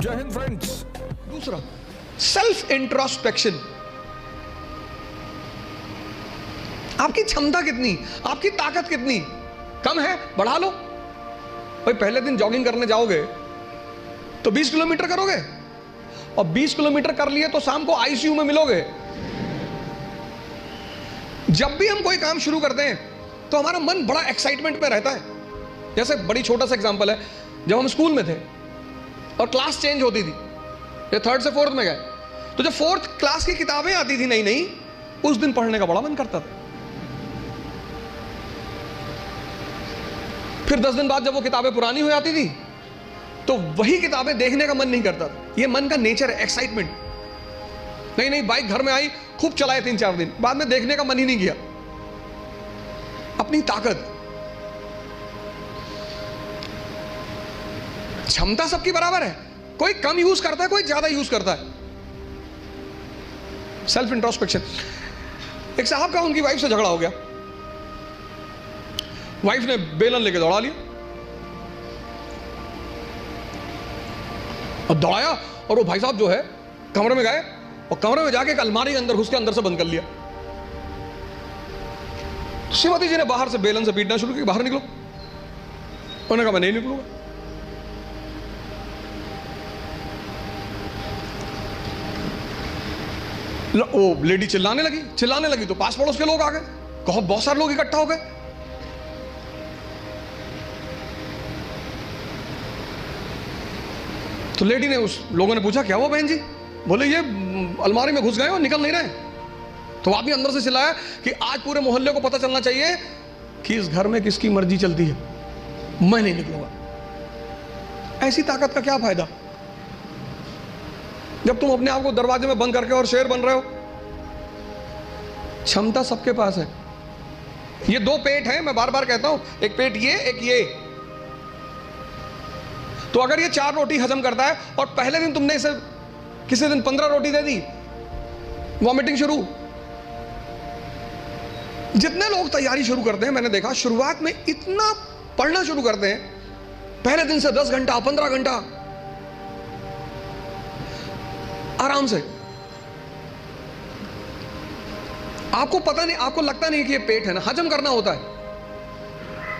जय हिंद फ्रेंड्स। दूसरा, self introspection. आपकी क्षमता कितनी, आपकी ताकत कितनी कम है, बढ़ा लो भाई। पहले दिन जॉगिंग करने जाओगे तो 20 किलोमीटर करोगे, और 20 किलोमीटर कर लिए तो शाम को आईसीयू में मिलोगे। जब भी हम कोई काम शुरू करते हैं तो हमारा मन बड़ा एक्साइटमेंट में रहता है। जैसे बड़ी छोटा सा एग्जांपल है, जब हम स्कूल में थे और क्लास चेंज होती थी, ये 3rd से 4th में गए, तो जब 4th क्लास की किताबें आती थी नई नई, उस दिन पढ़ने का बड़ा मन करता था। फिर 10 दिन बाद जब वो किताबें पुरानी हो जाती थी तो वही किताबें देखने का मन नहीं करता था। ये मन का नेचर है, एक्साइटमेंट। नहीं नहीं, बाइक घर में आई, खूब चलाए 3-4 दिन, बाद में देखने का मन ही नहीं किया। अपनी ताकत, क्षमता सबकी बराबर है, कोई कम यूज करता है, कोई ज्यादा यूज करता है। Self introspection. एक साहब का उनकी वाइफ से झगड़ा हो गया, वाइफ ने बेलन लेके दौड़ा लिया और दौड़ाया, और वो भाई साहब जो है कमरे में गए और कमरे में जाके एक अलमारी के अंदर घुस के अंदर से बंद कर लिया। श्रीमती जी ने बाहर से बेलन से पीटना शुरू किया, बाहर निकलो। उन्होंने कहा मैं नहीं निकलूंगा। वो लेडी चिल्लाने लगी तो पास पड़ोस के लोग आ गए, बहुत सारे लोग इकट्ठा हो गए। तो लेडी ने, उस लोगों ने पूछा क्या हुआ बहन जी? बोले ये अलमारी में घुस गए और निकल नहीं रहे। तो आदमी अंदर से चिल्लाया कि आज पूरे मोहल्ले को पता चलना चाहिए कि इस घर में किसकी मर्जी चलती है, मैं नहीं निकलूंगा। ऐसी ताकत का क्या फायदा जब तुम अपने आप को दरवाजे में बंद करके और शेर बन रहे हो। क्षमता सबके पास है। ये 2 पेट हैं, मैं बार बार कहता हूं, एक पेट ये, एक ये। तो अगर ये 4 रोटी हजम करता है और पहले दिन तुमने इसे किसी दिन 15 रोटी दे दी, वॉमिटिंग शुरू। जितने लोग तैयारी शुरू करते हैं, मैंने देखा शुरुआत में इतना पढ़ना शुरू करते हैं, पहले दिन से 10 घंटा 15 घंटा आराम से। आपको पता नहीं, आपको लगता नहीं कि ये पेट है ना, हजम करना होता है,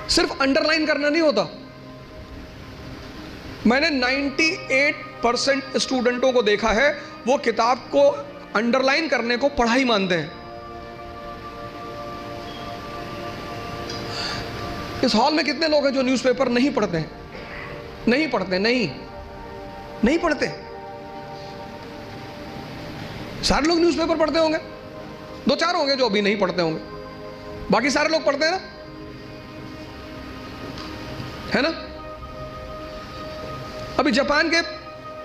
सिर्फ अंडरलाइन करना नहीं होता। मैंने 98% स्टूडेंटों को देखा है, वो किताब को अंडरलाइन करने को पढ़ाई मानते हैं। इस हॉल में कितने लोग हैं जो न्यूज़पेपर नहीं पढ़ते हैं? नहीं पढ़ते। सारे लोग न्यूज़पेपर पढ़ते होंगे, 2-4 होंगे जो अभी नहीं पढ़ते होंगे, बाकी सारे लोग पढ़ते हैं ना, है ना? अभी जापान के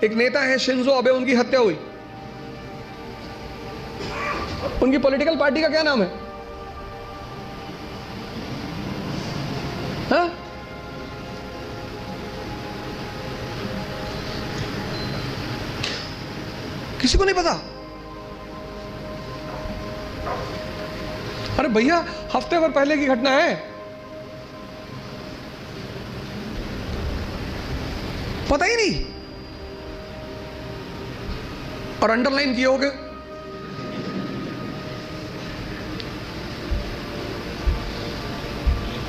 एक नेता है शिंजो अबे, उनकी हत्या हुई। उनकी पॉलिटिकल पार्टी का क्या नाम है? हाँ? किसी को नहीं पता? अरे भैया, हफ्ते भर पहले की घटना है, पता ही नहीं, और अंडरलाइन किए होगे।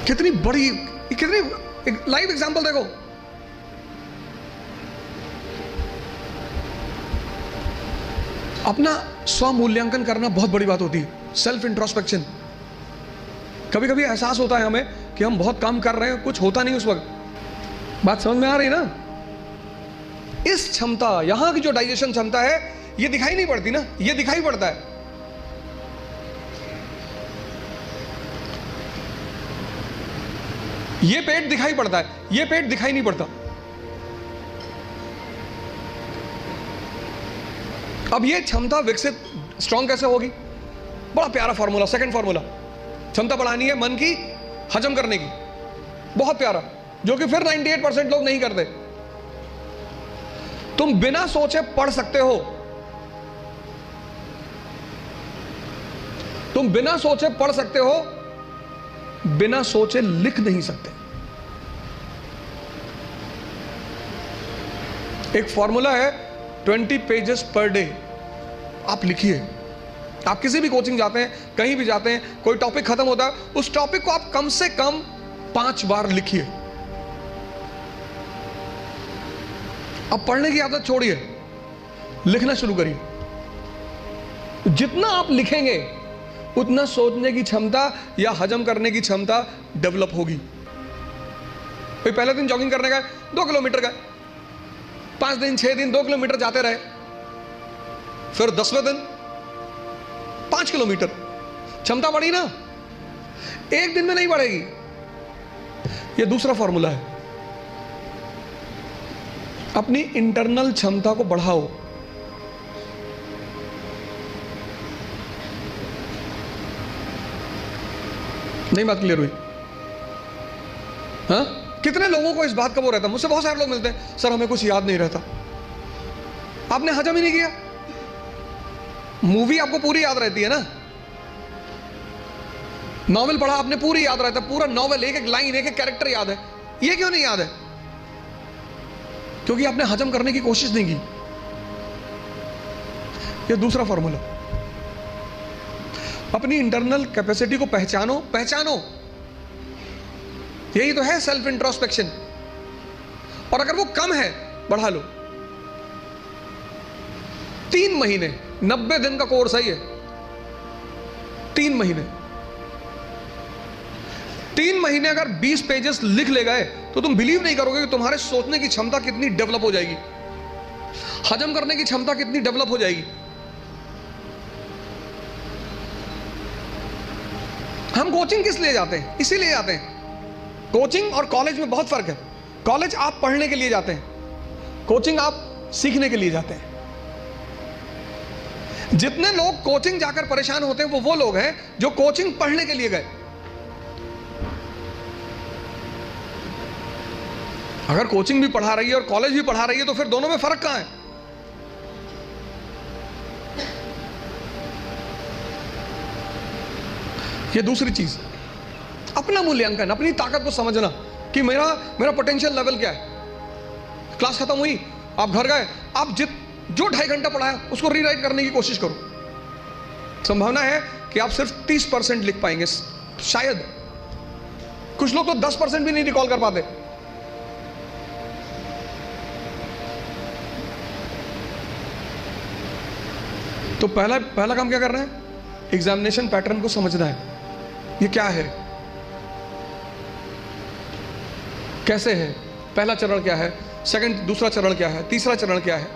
कितनी बड़ी, कितनी एक लाइव एग्जांपल देखो। अपना स्व मूल्यांकन करना बहुत बड़ी बात होती है, सेल्फ इंट्रोस्पेक्शन। कभी कभी एहसास होता है हमें कि हम बहुत काम कर रहे हैं, कुछ होता नहीं उस वक्त। बात समझ में आ रही है ना? इस क्षमता, यहां की जो डाइजेशन क्षमता है, ये दिखाई नहीं पड़ती ना, ये दिखाई पड़ता है। ये पेट दिखाई पड़ता है, ये पेट दिखाई नहीं पड़ता। अब ये क्षमता विकसित, स्ट्रॉन्ग कैसे होगी? बड़ा प्यारा फॉर्मूला, सेकंड फॉर्मूला। क्षमता बढ़ानी है मन की, हजम करने की, बहुत प्यारा, जो कि फिर 98% लोग नहीं करते। तुम बिना सोचे पढ़ सकते हो, तुम बिना सोचे पढ़ सकते हो, बिना सोचे लिख नहीं सकते। एक फॉर्मूला है 20 पेजेस पर डे, आप लिखिए। आप किसी भी कोचिंग जाते हैं, कहीं भी जाते हैं, कोई टॉपिक खत्म होता है, उस टॉपिक को आप कम से कम 5 बार लिखिए। अब पढ़ने की आदत छोड़िए, लिखना शुरू करिए। जितना आप लिखेंगे उतना सोचने की क्षमता या हजम करने की क्षमता डेवलप होगी। कोई पहले दिन जॉगिंग करने गए, 2 किलोमीटर गए, 5 दिन 6 दिन 2 किलोमीटर जाते रहे, फिर 10वें दिन 5 किलोमीटर, क्षमता बढ़ी ना? एक दिन में नहीं बढ़ेगी। यह दूसरा फॉर्मूला है, अपनी इंटरनल क्षमता को बढ़ाओ। नहीं बात क्लियर हुई? हाँ, कितने लोगों को इस बात का वो रहता है, मुझसे बहुत सारे लोग मिलते हैं, सर हमें कुछ याद नहीं रहता। आपने हजम ही नहीं किया। मूवी आपको पूरी याद रहती है ना, नॉवेल पढ़ा आपने पूरी याद रहता है, पूरा नॉवेल, एक एक लाइन, एक एक कैरेक्टर याद है। ये क्यों नहीं याद है? क्योंकि आपने हजम करने की कोशिश नहीं की। ये दूसरा फॉर्मूला, अपनी इंटरनल कैपेसिटी को पहचानो। पहचानो, यही तो है सेल्फ इंट्रोस्पेक्शन। और अगर वो कम है, बढ़ा लो। 3 महीने, 90 दिन का कोर्स है ये। 3 महीने, 3 महीने अगर 20 पेजेस लिख ले गए तो तुम बिलीव नहीं करोगे कि तुम्हारे सोचने की क्षमता कितनी डेवलप हो जाएगी, हजम करने की क्षमता कितनी डेवलप हो जाएगी। हम कोचिंग किस लिए जाते हैं? इसीलिए जाते हैं। कोचिंग और कॉलेज में बहुत फर्क है। कॉलेज आप पढ़ने के लिए जाते हैं, कोचिंग आप सीखने के लिए जाते हैं। जितने लोग कोचिंग जाकर परेशान होते हैं वो लोग हैं जो कोचिंग पढ़ने के लिए गए। अगर कोचिंग भी पढ़ा रही है और कॉलेज भी पढ़ा रही है तो फिर दोनों में फर्क कहां है? ये दूसरी चीज, अपना मूल्यांकन, अपनी ताकत को समझना कि मेरा पोटेंशियल लेवल क्या है। क्लास खत्म हुई, आप घर गए, आप जो 2.5 घंटा पढ़ाया उसको रीराइट करने की कोशिश करो। संभावना है कि आप सिर्फ 30% लिख पाएंगे, शायद। कुछ लोग तो 10% भी नहीं रिकॉल कर पाते। तो पहला काम क्या करना है? एग्जामिनेशन पैटर्न को समझना है। ये क्या है, कैसे है, पहला चरण क्या है, दूसरा चरण क्या है, तीसरा चरण क्या है।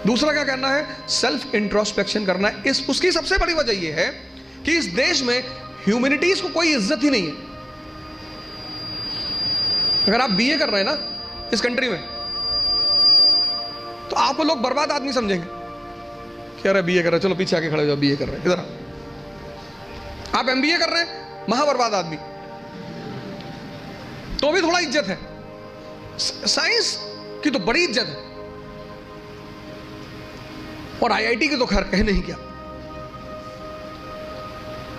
दूसरा क्या करना है? सेल्फ इंट्रोस्पेक्शन करना है। उसकी सबसे बड़ी वजह यह है कि इस देश में ह्यूमैनिटीज को कोई इज्जत ही नहीं है। अगर आप बीए कर रहे हैं ना इस कंट्री में, तो आपको लोग बर्बाद आदमी समझेंगे। क्या रहा, बीए कर रहे, चलो पीछे आके खड़े हो जाओ, बीए कर रहे हैं, इधर आप एमबीए कर रहे हैं, महाबर्बाद आदमी, तो भी थोड़ा इज्जत है। साइंस की तो बड़ी इज्जत है, और आईआईटी की तो खैर कहे नहीं क्या।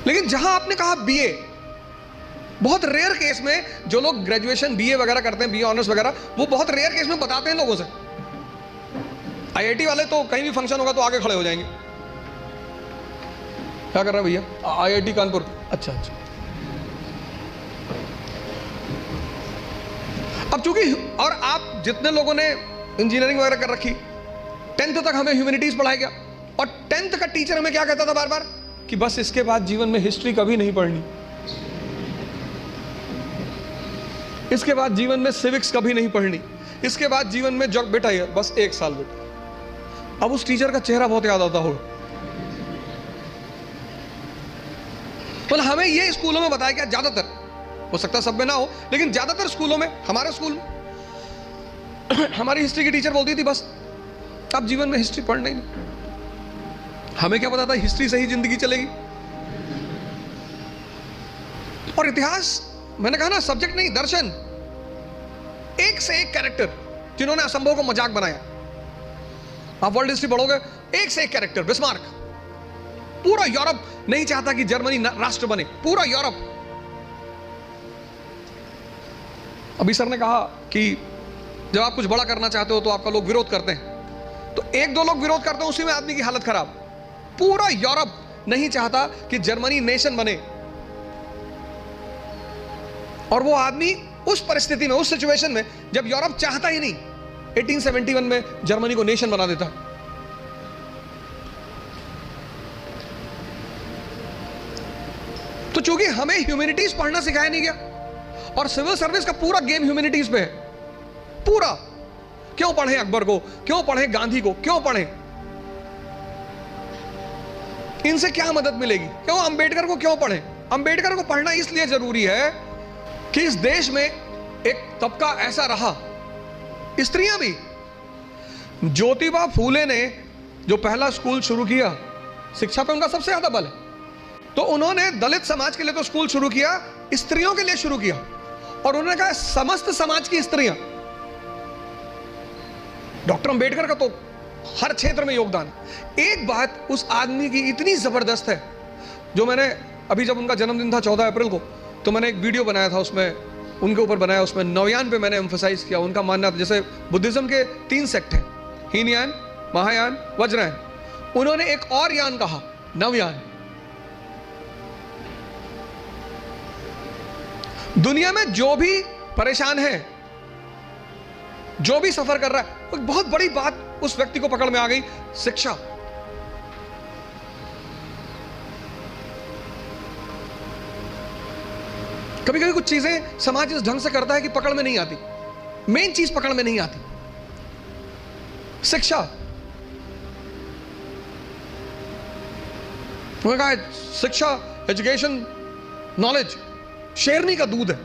लेकिन जहां आपने कहा बीए, बहुत रेयर केस में जो लोग ग्रेजुएशन बीए वगैरहा करते हैं, बीए ऑनर्स वगैरह, वो बहुत रेयर केस में बताते हैं लोगों से। आईआईटी वाले तो कहीं भी फंक्शन होगा तो आगे खड़े हो जाएंगे, क्या कर रहा है भैया? आईआईटी कानपुर, अच्छा। अब चूंकि, और आप जितने लोगों ने इंजीनियरिंग वगैरह कर रखी, 10th तक हमें ह्यूमैनिटीज पढ़ाया गया, और 10th का टीचर हमें क्या कहता था बार बार कि बस इसके बाद जीवन में हिस्ट्री कभी नहीं पढ़नी, इसके बाद जीवन में सिविक्स कभी नहीं पढ़नी, इसके बाद जीवन में जॉब, बेटा ये बस 1 साल बेटा। अब उस टीचर का चेहरा बहुत याद आता होगा। तो हमें ये स्कूलों में बताया गया, ज्यादातर, हो सकता सब में ना हो, लेकिन ज्यादातर स्कूलों में, हमारे स्कूल में हमारी हिस्ट्री की टीचर बोलती थी बस अब जीवन में हिस्ट्री पढ़ना ही नहीं। हमें क्या पता था हिस्ट्री से ही जिंदगी चलेगी। और इतिहास, मैंने कहा ना, सब्जेक्ट नहीं, दर्शन। एक से एक कैरेक्टर जिन्होंने असंभव को मजाक बनाया। आप वर्ल्ड हिस्ट्री पढ़ोगे, एक से एक कैरेक्टर। बिस्मार्क, पूरा यूरोप नहीं चाहता कि जर्मनी राष्ट्र बने, पूरा यूरोप। अभी सर ने कहा कि जब आप कुछ बड़ा करना चाहते हो तो आपका लोग विरोध करते हैं, तो एक दो लोग विरोध करते हैं, उसी में आदमी की हालत खराब। पूरा यूरोप नहीं चाहता कि जर्मनी नेशन बने, और वो आदमी उस परिस्थिति में, उस सिचुएशन में, जब यूरोप चाहता ही नहीं, 1871 में जर्मनी को नेशन बना देता। तो चूंकि हमें ह्यूमैनिटीज पढ़ना सिखाया नहीं गया, और सिविल सर्विस का पूरा गेम ह्यूमैनिटीज पे है, पूरा। क्यों पढ़ें अकबर को, क्यों पढ़ें गांधी को, क्यों पढ़ें? इनसे क्या मदद मिलेगी? क्यों अंबेडकर को क्यों पढ़ें? अंबेडकर को पढ़ना इसलिए जरूरी है कि इस देश में एक तबका ऐसा रहा, स्त्रियां भी। ज्योतिबा फूले ने जो पहला स्कूल शुरू किया, शिक्षा पे उनका सबसे ज्यादा बल है, तो उन्होंने दलित समाज के लिए तो स्कूल शुरू किया, स्त्रियों के लिए शुरू किया, और उन्होंने कहा समस्त समाज की स्त्रियां। डॉक्टर अंबेडकर का तो हर क्षेत्र में योगदान। एक बात उस आदमी की इतनी जबरदस्त है, जो मैंने अभी, जब उनका जन्मदिन था 14 अप्रैल को, तो मैंने एक वीडियो बनाया था, उसमें उनके ऊपर बनाया, उसमें नवयान पे मैंने एम्फसाइज किया। उनका मानना था, जैसे बुद्धिज्म के 3 सेक्ट हैं, हीनयान, महायान, वज्रयान, उन्होंने एक और यान कहा, नवयान। दुनिया में जो भी परेशान है, जो भी सफर कर रहा है, एक बहुत बड़ी बात उस व्यक्ति को पकड़ में आ गई, शिक्षा। कभी कभी कुछ चीजें समाज इस ढंग से करता है कि पकड़ में नहीं आती, मेन चीज पकड़ में नहीं आती, शिक्षा। उन्होंने कहा शिक्षा, एजुकेशन, नॉलेज शेरनी का दूध है।